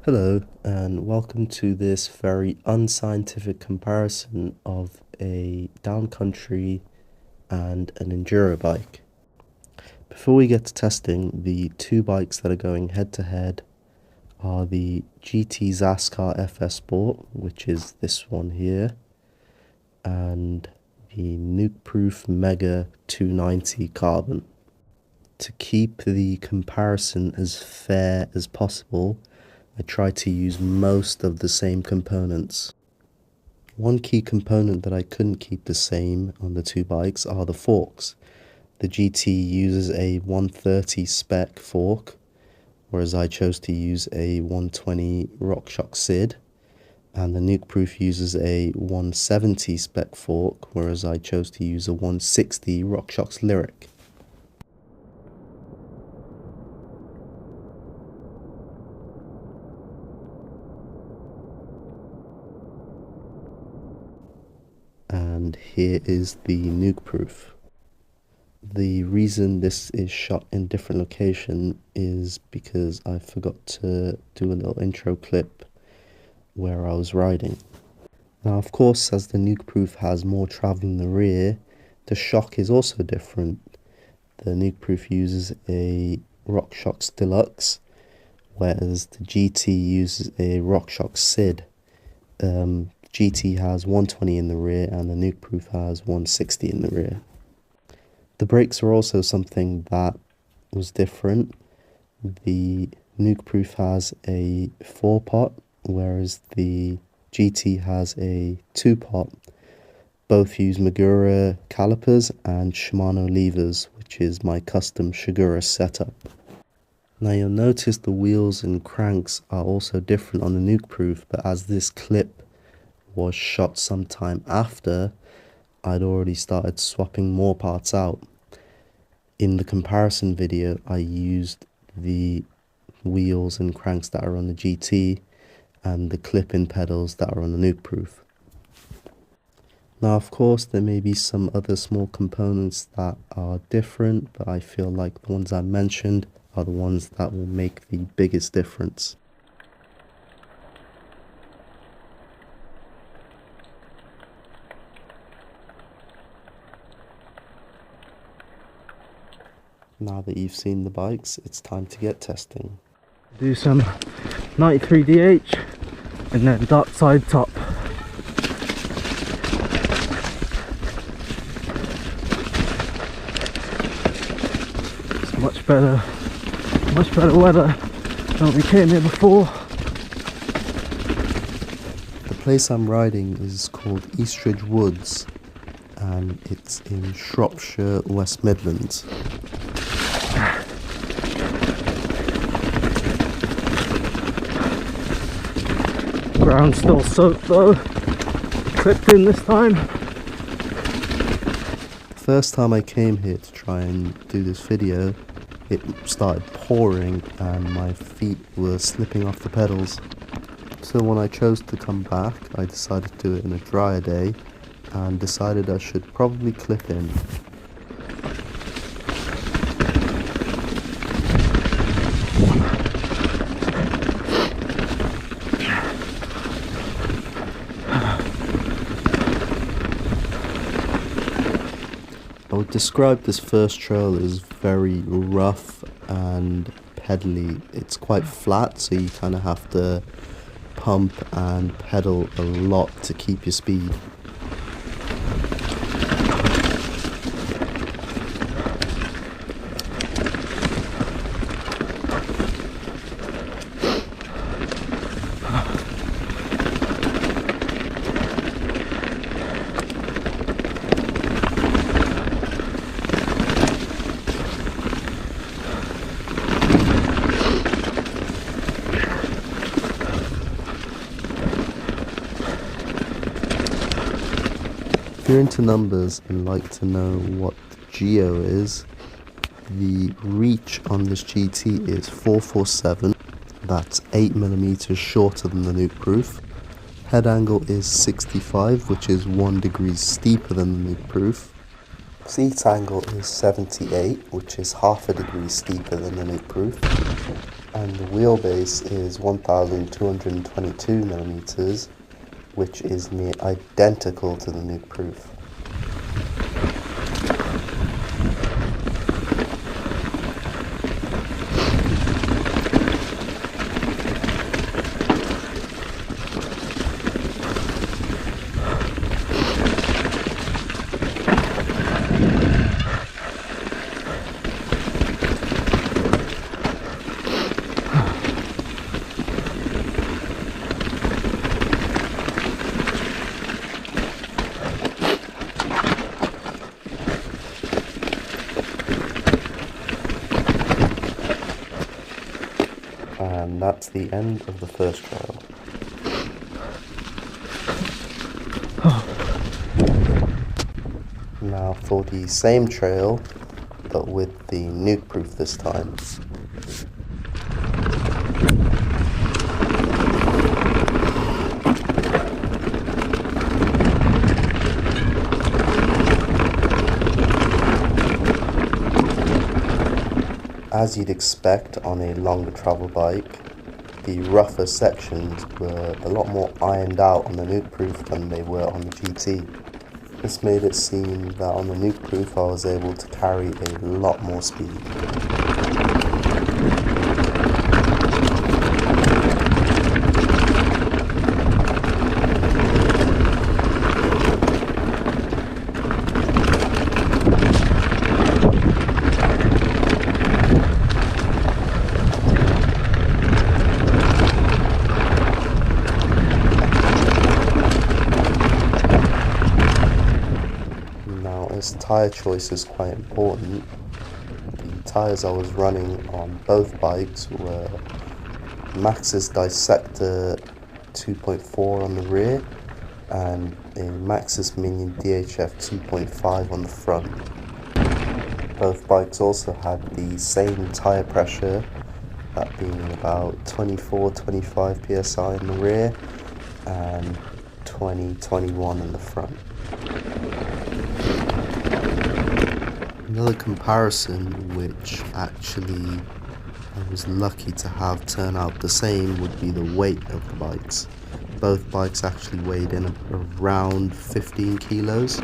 Hello and welcome to this very unscientific comparison of a downcountry and an enduro bike. Before we get to testing, the two bikes that are going head to head are the GT Zaskar FS Sport, which is this one here, and the Nukeproof Mega 290 Carbon. To keep the comparison as fair as possible, I try to use most of the same components. One key component that I couldn't keep the same on the two bikes are the forks. The GT uses a 130 spec fork, whereas I chose to use a 120 RockShox SID, and the Nukeproof uses a 170 spec fork, whereas I chose to use a 160 RockShox Lyric. And here is the Nukeproof. The reason this is shot in different location is because I forgot to do a little intro clip where I was riding. Now of course, as the Nukeproof has more travel in the rear, the shock is also different. The Nukeproof uses a RockShox Deluxe, whereas the GT uses a RockShox SID. GT has 120 in the rear and the Nukeproof has 160 in the rear. The brakes are also something that was different. The Nukeproof has a 4-pot, whereas the GT has a 2-pot. Both use Magura calipers and Shimano levers, which is my custom Shigura setup. Now you'll notice the wheels and cranks are also different on the Nukeproof, but as this clip was shot sometime after, I'd already started swapping more parts out. In the comparison video, I used the wheels and cranks that are on the GT and the clip-in pedals that are on the Nukeproof. Now of course there may be some other small components that are different, but I feel like the ones I mentioned are the ones that will make the biggest difference. Now that you've seen the bikes, it's time to get testing. Do some 93 DH and then dart side top. It's much better weather than we came here before. The place I'm riding is called Eastridge Woods and it's in Shropshire, West Midlands. Ground's still soaked though, clipped in this time. The first time I came here to try and do this video, it started pouring and my feet were slipping off the pedals. So when I chose to come back, I decided to do it in a drier day and decided I should probably clip in. I would describe this first trail as very rough and pedally. It's quite flat, so you kind of have to pump and pedal a lot to keep your speed. If you're into numbers and like to know what geo is, the reach on this GT is 447, that's 8mm shorter than the Nukeproof. Head angle is 65, which is 1 degree steeper than the Nukeproof. Seat angle is 78, which is half a degree steeper than the Nukeproof, and the wheelbase is 1222 millimeters, which is near identical to the Nukeproof. And that's the end of the first trail. Now for the same trail, but with the Nukeproof this time. As you'd expect on a longer travel bike, the rougher sections were a lot more ironed out on the Nukeproof than they were on the GT. This made it seem that on the Nukeproof I was able to carry a lot more speed. As tyre choice is quite important, the tyres I was running on both bikes were Maxxis Dissector 2.4 on the rear and a Maxxis Minion DHF 2.5 on the front. Both bikes also had the same tyre pressure, that being about 24-25 psi in the rear and 20-21 in the front. Another comparison, which actually I was lucky to have turn out the same, would be the weight of the bikes. Both bikes actually weighed in around 15 kilos.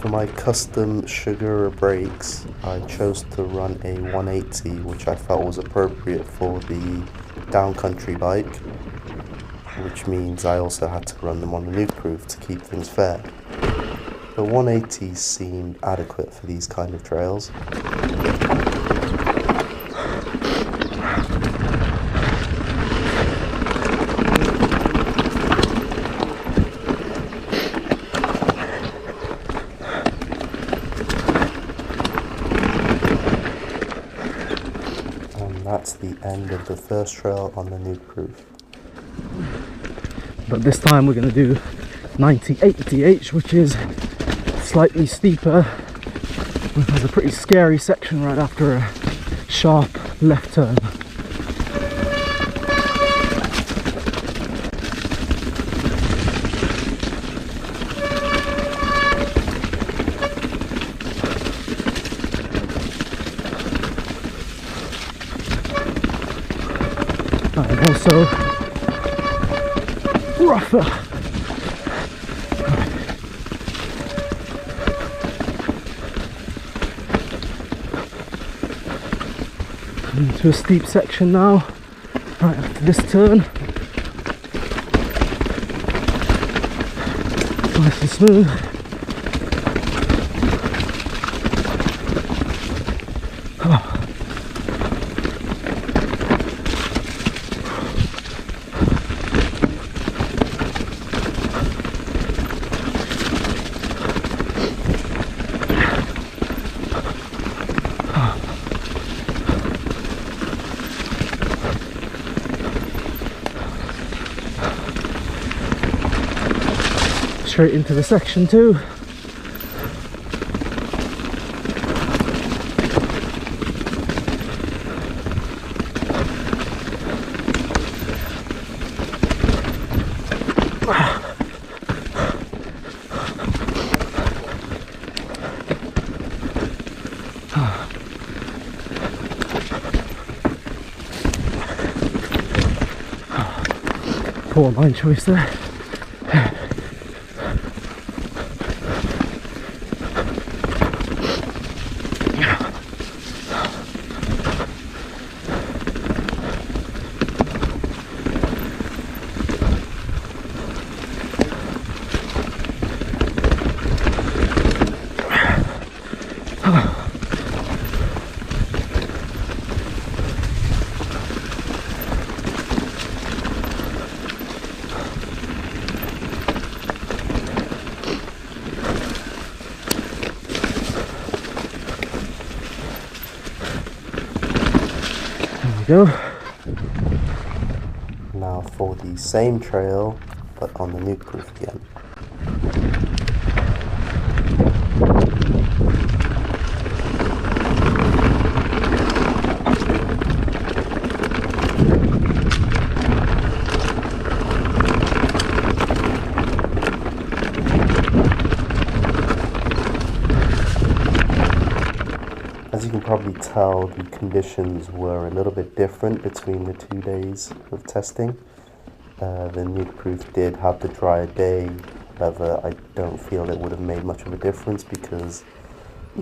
For my custom sugar brakes, I chose to run a 180, which I felt was appropriate for the downcountry bike, which means I also had to run them on the Nukeproof to keep things fair. The 180 seemed adequate for these kind of trails. That's the end of the first trail on the Nukeproof. But this time we're going to do 98 DH, which is slightly steeper. There's a pretty scary section right after a sharp left turn. And also rougher. Into a steep section now, right after this turn. Nice and smooth. Oh. Straight into the section too. poor line choice there. Go. Now for the same trail, but on the Nukeproof again. As you can probably tell, the conditions were a little bit different between the 2 days of testing. The Nukeproof did have the drier day, however I don't feel it would have made much of a difference because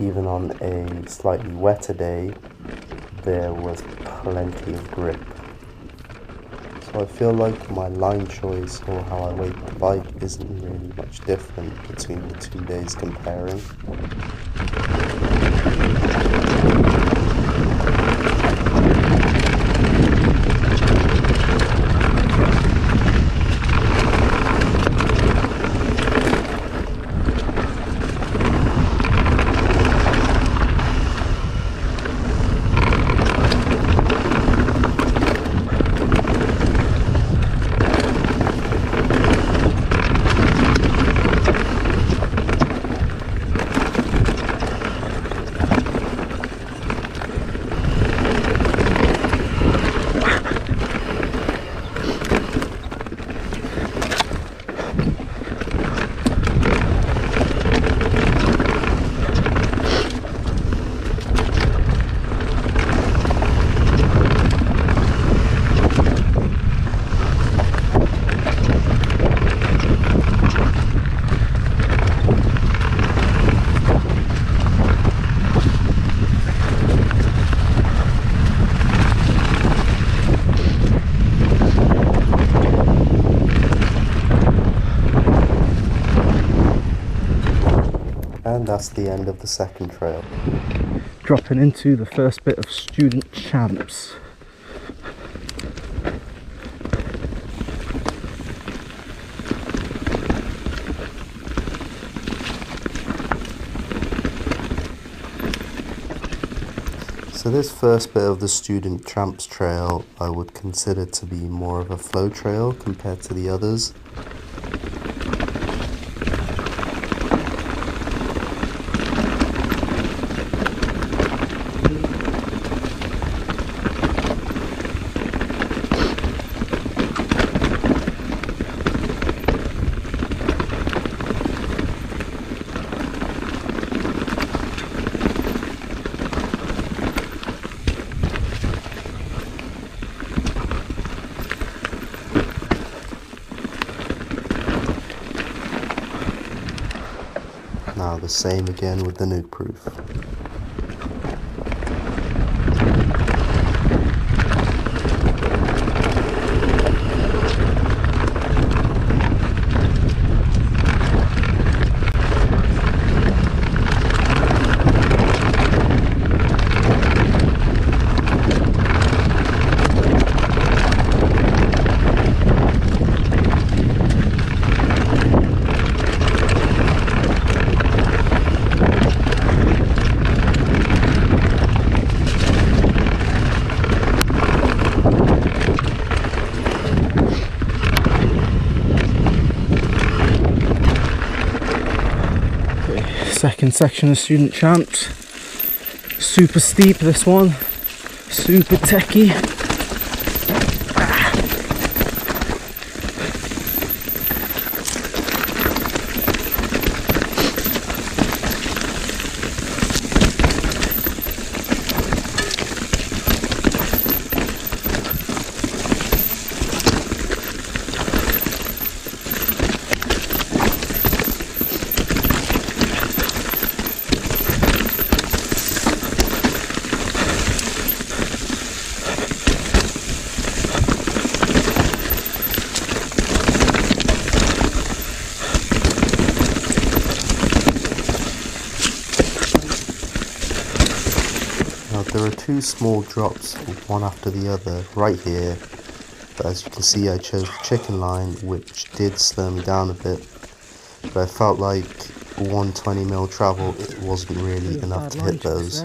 even on a slightly wetter day there was plenty of grip. So I feel like my line choice or how I weight the bike isn't really much different between the 2 days comparing. And that's the end of the second trail. Dropping into the first bit of student champs. So this first bit of the student champs trail I would consider to be more of a flow trail compared to the others. Now the same again with the Nukeproof. Second section of student champs. Super steep this one, super techie. are two small drops, one after the other, right here, but as you can see I chose the chicken line, which did slow me down a bit, but I felt like 120mm travel, it wasn't really enough to hit those.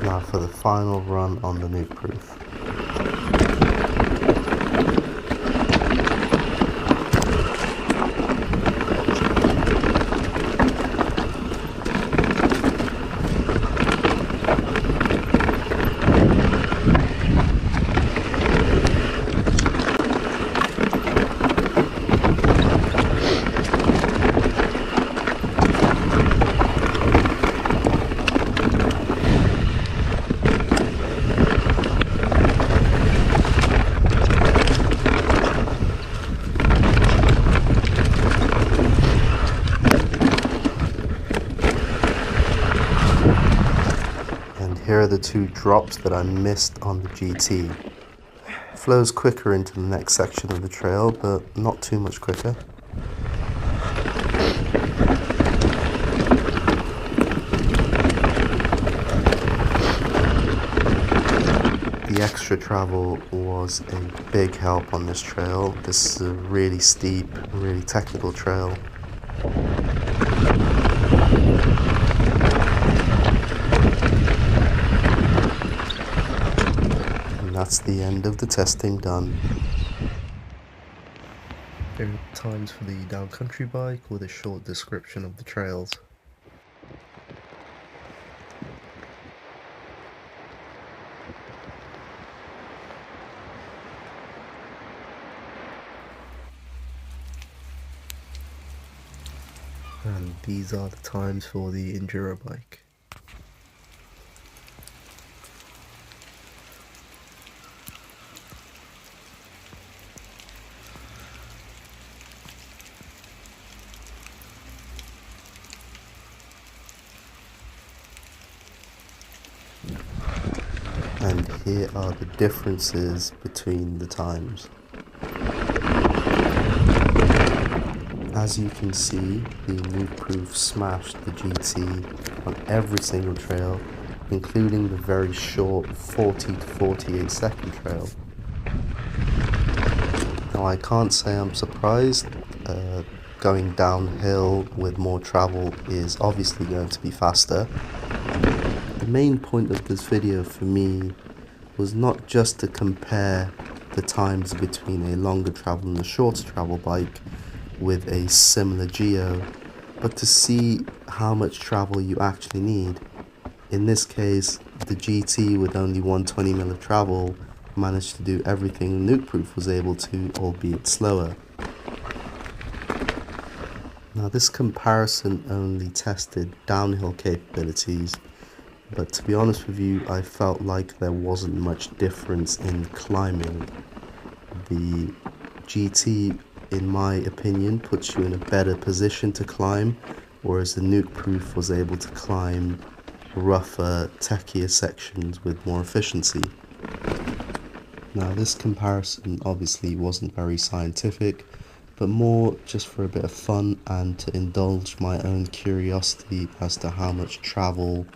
Now for the final run on the Nukeproof. Here are the two drops that I missed on the GT. Flows quicker into the next section of the trail, but not too much quicker. The extra travel was a big help on this trail. This is a really steep, really technical trail. That's the end of the testing done. Here are the times for the downcountry bike with a short description of the trails. And these are the times for the Enduro bike. And here are the differences between the times. As you can see, the Nukeproof smashed the GT on every single trail, including the very short 40 to 48 second trail. Now I can't say I'm surprised. Going downhill with more travel is obviously going to be faster. The main point of this video for me was not just to compare the times between a longer travel and a shorter travel bike with a similar geo, but to see how much travel you actually need. In this case, the GT with only 120mm of travel managed to do everything Nukeproof was able to, albeit slower. Now this comparison only tested downhill capabilities, but to be honest with you, I felt like there wasn't much difference in climbing. The GT, in my opinion, puts you in a better position to climb, whereas the Nukeproof was able to climb rougher, techier sections with more efficiency. Now this comparison obviously wasn't very scientific, but more just for a bit of fun and to indulge my own curiosity as to how much travel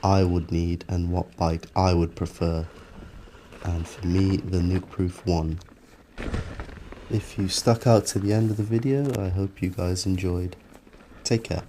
I would need and what bike I would prefer. And for me, the Nukeproof won. If you stuck out to the end of the video, I hope you guys enjoyed. Take care.